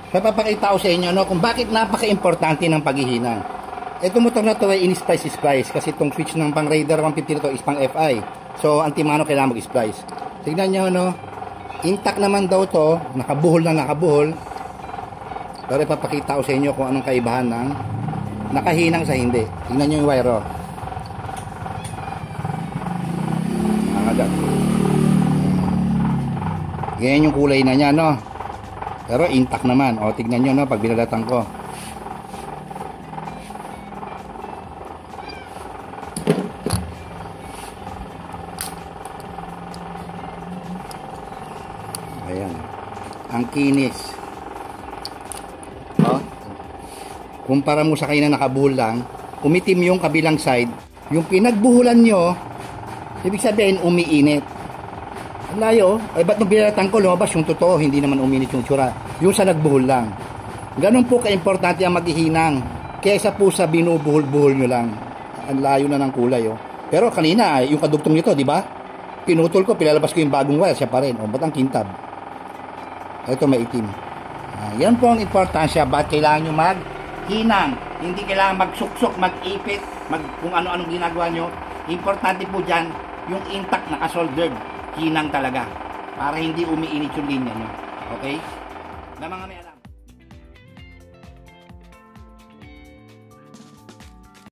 Papapakita ko sa inyo no, kung bakit napaka-importante ng paghihinang. Itong motor na to ay in-splice kasi itong switch ng pang Raider 150 na to is pang FI. So, ang Timano kailangan mag-splice. Tignan nyo, no? Intact naman daw to. Nakabuhol na nakabuhol. Pero ipapakita ko sa inyo kung anong kaibahan ng nakahinang sa hindi. Tignan nyo yung wire, oh. Nangagat. Ganyan yung kulay na niya, no? Pero intact naman. O, tignan nyo, no? Pag binalatan ko. Ayan. Ang kinis. O. Kumpara mo sa kayo na nakabuhol lang, umitim yung kabilang side. Yung pinagbuhulan nyo, ibig sabihin, umiinit. Ang layo. Ay, ba't nung binalatan ko, lumabas yung totoo, hindi naman uminit yung tsura. Yung sa nagbuhol lang. Ganun po ka-importante ang maghihinang. Kesa po sa binubuhol-buhol nyo lang. Ang layo na ng kulay, oh. Pero kanina, yung kadugtong nito, di ba? Pinutol ko, pilalabas ko yung bagong wire, siya pa rin. O, ba't ang kintab? Ito maitim. Yan po ang importansya. Ba't kailangan nyo maghinang? Hindi kailangan magsuksok, mag-ipit, kung ano-anong ginagawa nyo. Importante po dyan, yung intact na kasoldered. Hinang talaga. Para hindi umiinit yung linya nyo. Okay? Na mga may